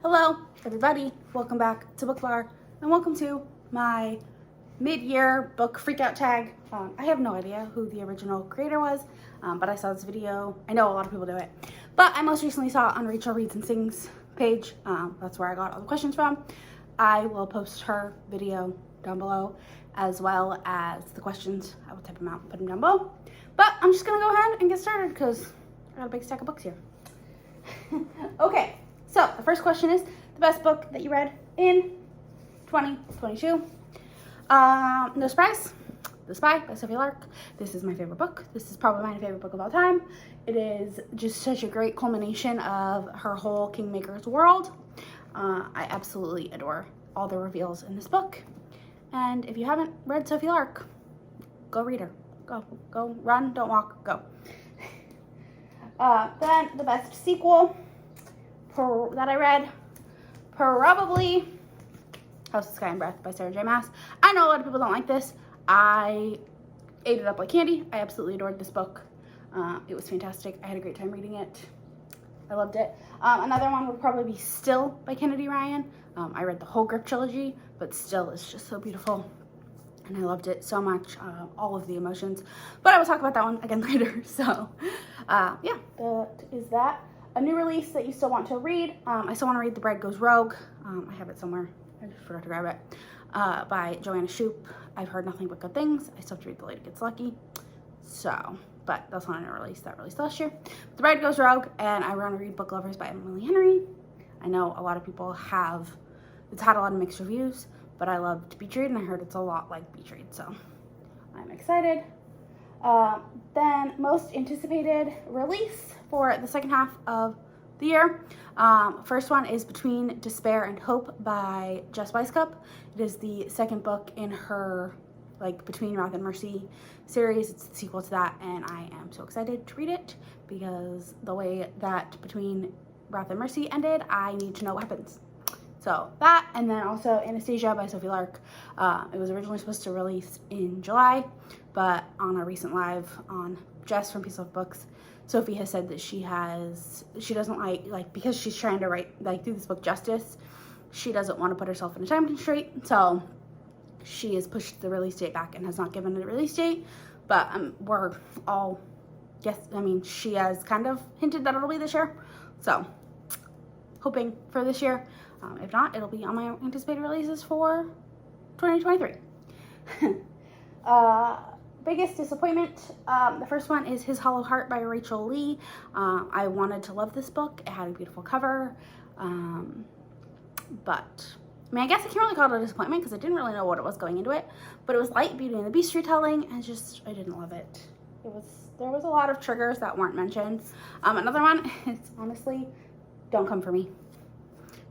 Hello, everybody. Welcome back to Book Bar, and welcome to my mid-year book freakout tag. I have no idea who the original creator was, but I saw this video. I know a lot of people do it, but I most recently saw it on Rachel Reads and Sings page. That's where I got all the questions from. I will post her video down below, as well as the questions. I will type them out and put them down below. But I'm just gonna go ahead and get started because I got a big stack of books here. Okay. So, the first question is, the best book that you read in 2022? No surprise, The Spy by Sophie Lark. This is my favorite book. This is probably my favorite book of all time. It is just such a great culmination of her whole Kingmaker's world. I absolutely adore all the reveals in this book. And if you haven't read Sophie Lark, go read her. Go, run, don't walk, go. Then, the best sequel that I read, probably House of Sky and Breath by Sarah J. Maas. I know a lot of people don't like this. I ate it up like candy. I absolutely adored this book. It was fantastic. I had a great time reading it. I loved it. Another one would probably be Still by Kennedy Ryan. I read the whole Grip trilogy, but Still is just so beautiful. And I loved it so much, all of the emotions. But I will talk about that one again later. So, yeah, that is that. A new release that you still want to read. I still want to read The Bride Goes Rogue. I have it somewhere. I just forgot to grab it. By Joanna Shoop. I've heard nothing but good things. I still have to read The Lady Gets Lucky. So, but that's not a new release. That released last year. The Bride Goes Rogue. And I want to read Book Lovers by Emily Henry. I know a lot of people have, it's had a lot of mixed reviews, but I loved Beach Read, and I heard it's a lot like Beach Read, so I'm excited. Then most anticipated release for the second half of the year. First one is Between Despair and Hope by Jess Weiskup. It is the second book in her Between Wrath and Mercy series. It's the sequel to that, and I am so excited to read it because the way that Between Wrath and Mercy ended, I need to know what happens. So that, and then also Anastasia by Sophie Lark. It was originally supposed to release in July, but on a recent live on Jess from Peace Love Books, Sophie has said that she doesn't like because she's trying to do this book justice, she doesn't want to put herself in a time constraint, so she has pushed the release date back and has not given it a release date, but we're all, she has kind of hinted that it'll be this year, so hoping for this year. If not, it'll be on my anticipated releases for 2023. Biggest disappointment. The first one is His Hollow Heart by Rachel Lee. I wanted to love this book. It had a beautiful cover. But, I guess I can't really call it a disappointment because I didn't really know what it was going into it. But it was light Beauty and the Beast retelling, and I didn't love it. There was a lot of triggers that weren't mentioned. Another one is, honestly, Don't Come For Me.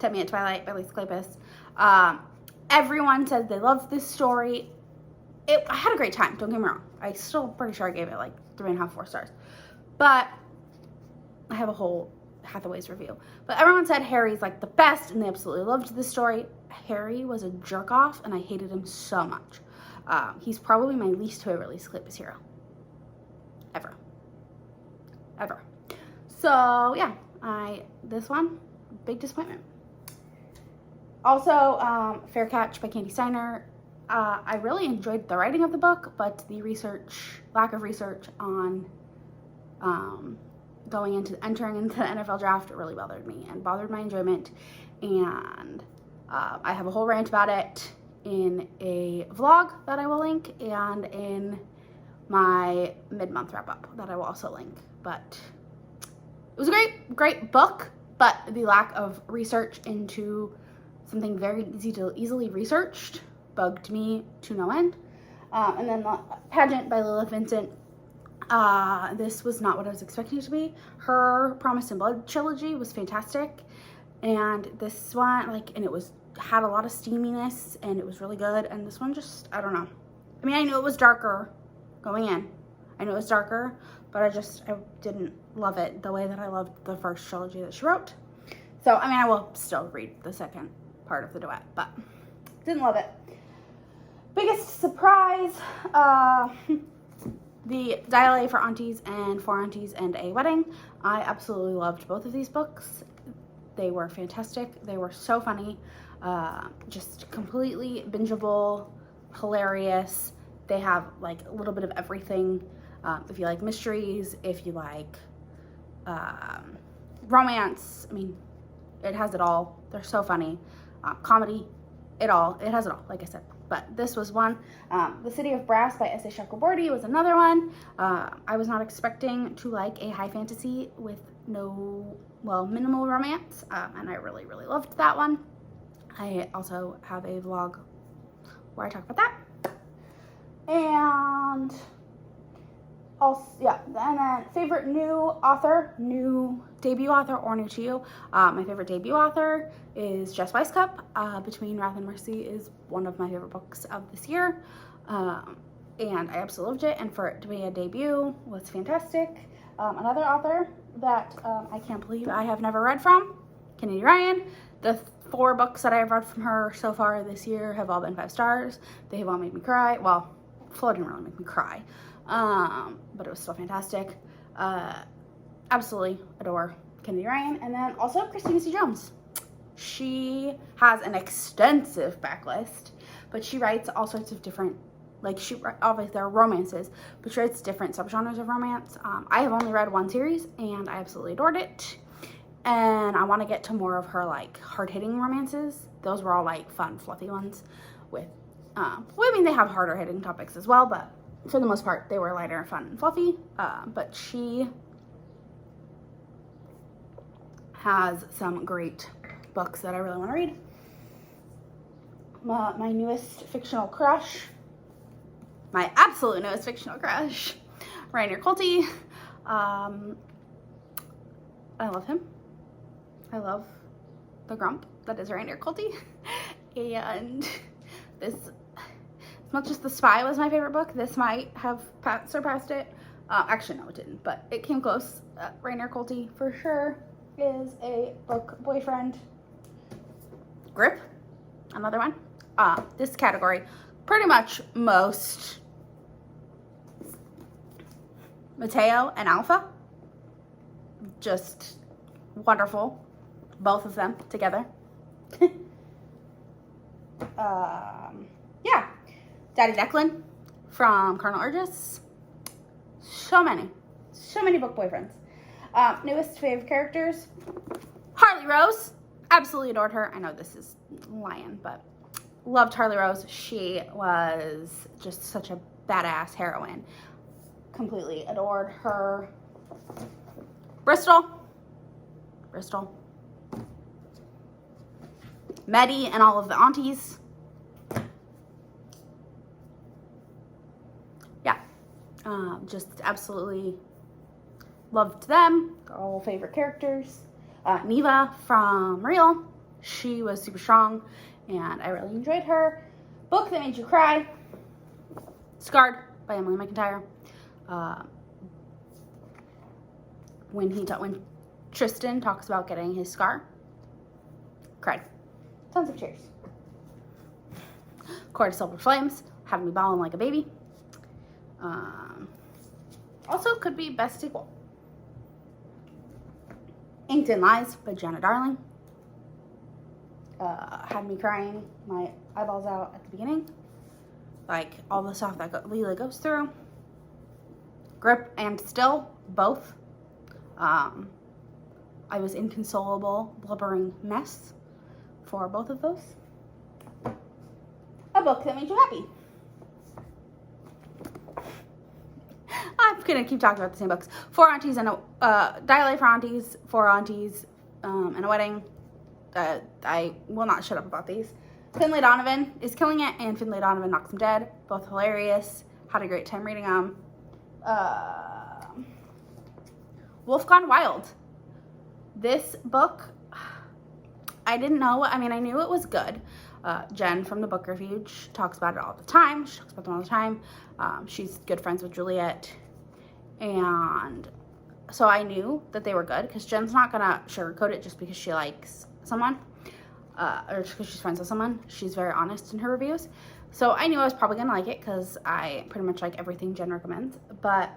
10 Minute Twilight by Lisa Kleypas. Everyone said they loved this story. I had a great time, don't get me wrong. I still pretty sure I gave it 3.5, 4 stars. But I have a whole Hathaway's review. But everyone said Harry's the best, and they absolutely loved this story. Harry was a jerk off, and I hated him so much. He's probably my least favorite Lisa Kleypas hero. Ever. So, yeah. This one, big disappointment. Also, Fair Catch by Candy Steiner. I really enjoyed the writing of the book, but the lack of research on entering into the NFL draft really bothered me and bothered my enjoyment. And I have a whole rant about it in a vlog that I will link and in my mid-month wrap-up that I will also link. But it was a great book, but the lack of research into something very easily researched bugged me to no end. And then the Pageant by Lilith Vincent. This was not what I was expecting it to be. Her Promised in Blood trilogy was fantastic, and this one and it had a lot of steaminess, and it was really good. And this one just, I don't know. I knew it was darker going in. I knew it was darker, but I didn't love it the way that I loved the first trilogy that she wrote. So I will still read the second part of the duet, but didn't love it. Biggest surprise, the Dial A for Aunties and For Aunties and a Wedding. I absolutely loved both of these books. they were fantastic. They were so funny, just completely bingeable, hilarious. They have like a little bit of everything. If you like mysteries, if you like romance, I mean, it has it all. They're so funny. Comedy, it has it all, like I said. But this was one. The City of Brass by S.A. Chakraborty was another one. I was not expecting to like a high fantasy with minimal romance, and I really, really loved that one. I also have a vlog where I talk about that. And also, and then favorite new debut author, or new to you. My favorite debut author is Jess Weisskopf. Between Wrath and Mercy is one of my favorite books of this year. And I absolutely loved it, and for it to be a debut was fantastic. Another author that I can't believe I have never read from, Kennedy Ryan. The 4 books that I've read from her so far this year have all been 5 stars. They have all made me cry. Well, Flo didn't really make me cry, but it was still fantastic. Absolutely adore Kennedy Ryan. And then also Christina C. Jones. She has an extensive backlist, but she writes all sorts of different, obviously there are romances, but she writes different subgenres of romance. I have only read one series, and I absolutely adored it. And I want to get to more of her hard-hitting romances. Those were all fun, fluffy ones with, they have harder hitting topics as well, but for the most part, they were lighter, fun, and fluffy. But she has some great books that I really want to read. My newest fictional crush, my absolute newest fictional crush, Rainier Coulty. I love him. I love the grump that is Rainier Coulty. And this, as much as The Spy was my favorite book, this might have surpassed it. Actually, no, it didn't, but it came close. Rainier Coulty, for sure, is a book boyfriend. Grip, another one. This category, pretty much most Mateo and Alpha. Just wonderful. Both of them together. Daddy Declan from Carnal Urges. So many book boyfriends. Newest favorite characters, Harley Rose. Absolutely adored her. I know this is lying, but loved Harley Rose. She was just such a badass heroine. Completely adored her. Bristol. Maddie and all of the aunties. Just absolutely loved them. All favorite characters. Neva from Real. She was super strong, and I really enjoyed her. Book that made you cry, Scarred by Emily McIntyre. When Tristan talks about getting his scar, cried. Tons of tears. Court of Silver Flames, having me bawling like a baby. Also could be best sequel. Inked in Lies by Jenna Darling. Had me crying my eyeballs out at the beginning. All the stuff that Leela goes through. Grip and Still, both. I was inconsolable, blubbering mess for both of those. A book that made you happy. I'm gonna keep talking about the same books. Four Aunties and Dialect for Aunties, Four Aunties, and a Wedding. I will not shut up about these. Finlay Donovan is killing it, and Finlay Donovan Knocks Him Dead. Both hilarious. Had a great time reading them. Wolf Gone Wild. This book, I didn't know. I knew it was good. Jen from the book refuge talks about it all the time. She talks about them all the time. She's good friends with Juliet. And so I knew that they were good, because Jen's not going to sugarcoat it just because she likes someone. Or just because she's friends with someone. She's very honest in her reviews. So I knew I was probably going to like it, because I pretty much like everything Jen recommends. But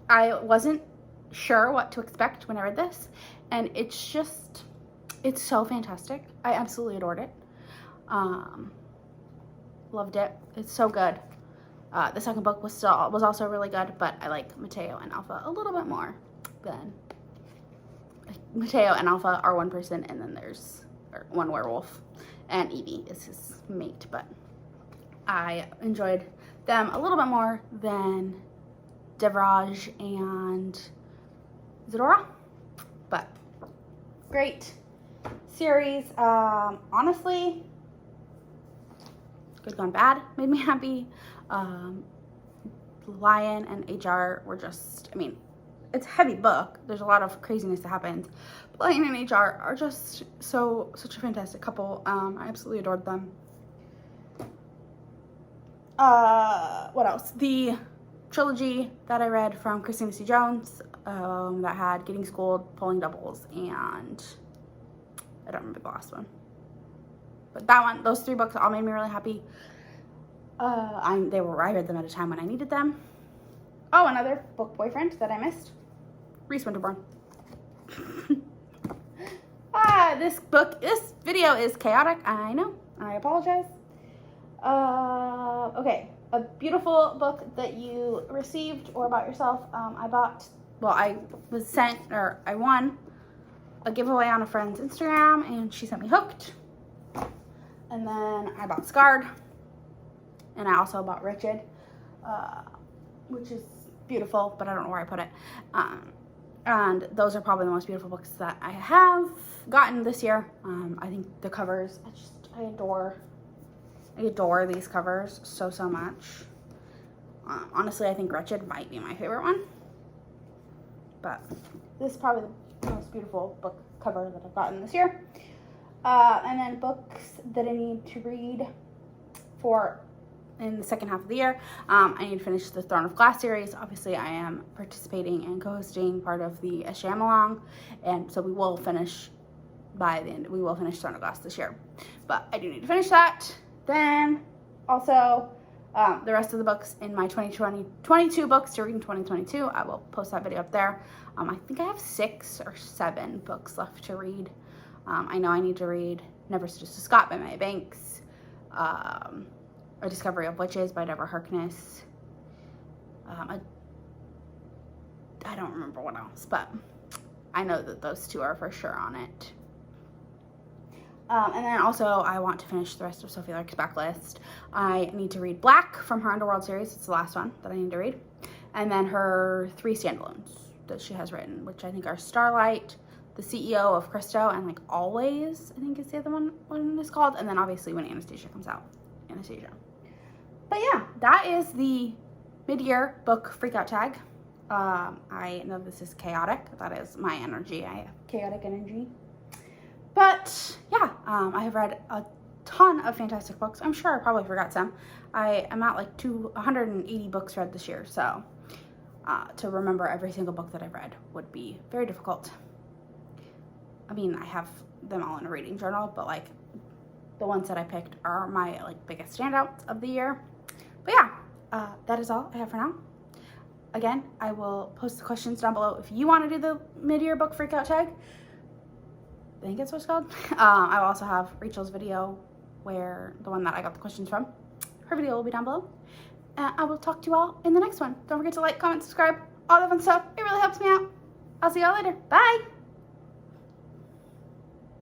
I wasn't sure what to expect when I read this. And it's just It's so fantastic. I absolutely adored it. Loved it. It's so good. The second book was also really good, but I like Mateo and Alpha a little bit more than Mateo and Alpha are one person, and then there's one werewolf, and Evie is his mate. But I enjoyed them a little bit more than Devraj and Zadora. But great series. Honestly, Good Gone Bad made me happy. Lion and HR were just, I mean, it's a heavy book. There's a lot of craziness that happens. But Lion and HR are just such a fantastic couple. I absolutely adored them. What else? The trilogy that I read from Christina C. Jones that had Getting Schooled, Pulling Doubles, and I don't remember the last one. But that one, those 3 books all made me really happy. I read them at a time when I needed them. Oh, another book boyfriend that I missed. Reese Winterborn. This video is chaotic. I know. I apologize. Okay. A beautiful book that you received or bought yourself. I won a giveaway on a friend's Instagram, and she sent me Hooked. And then I bought Scarred. And I also bought Wretched, which is beautiful, but I don't know where I put it. And those are probably the most beautiful books that I have gotten this year. I think the covers, I adore these covers so much. Honestly, I think Wretched might be my favorite one. But this is probably the most beautiful book cover that I've gotten this year. And then books that I need to read in the second half of the year. I need to finish the Throne of Glass series. Obviously, I am participating and co-hosting part of the Shyamalan, and so we will finish Throne of Glass this year. But I do need to finish that. Then also the rest of the books in my 2022 books to read in 2022. I will post that video up there. I think I have 6 or 7 books left to read. I know I need to read Never Seduced a Scot by Maya Banks. A Discovery of Witches by Deborah Harkness. I don't remember what else, but I know that those 2 are for sure on it. And then also I want to finish the rest of Sophie Lark's backlist. I need to read Black from her Underworld series. It's the last one that I need to read. And then her 3 standalones that she has written, which I think are Starlight, The CEO of Christo, and like Always, I think is the other one is called. And then obviously when Anastasia comes out. Anastasia. But yeah, that is the mid-year book freakout tag. I know this is chaotic. That is my energy. I have chaotic energy. But yeah, I have read a ton of fantastic books. I'm sure I probably forgot some. I am at like 180 books read this year. So to remember every single book that I've read would be very difficult. I mean, I have them all in a reading journal, but like the ones that I picked are my like biggest standouts of the year. But yeah, that is all I have for now. Again, I will post the questions down below if you want to do the mid-year book freakout tag. I think that's what it's called. I will also have Rachel's video, where the one that I got the questions from. Her video will be down below. I will talk to you all in the next one. Don't forget to like, comment, subscribe, all that fun stuff. It really helps me out. I'll see y'all later. Bye.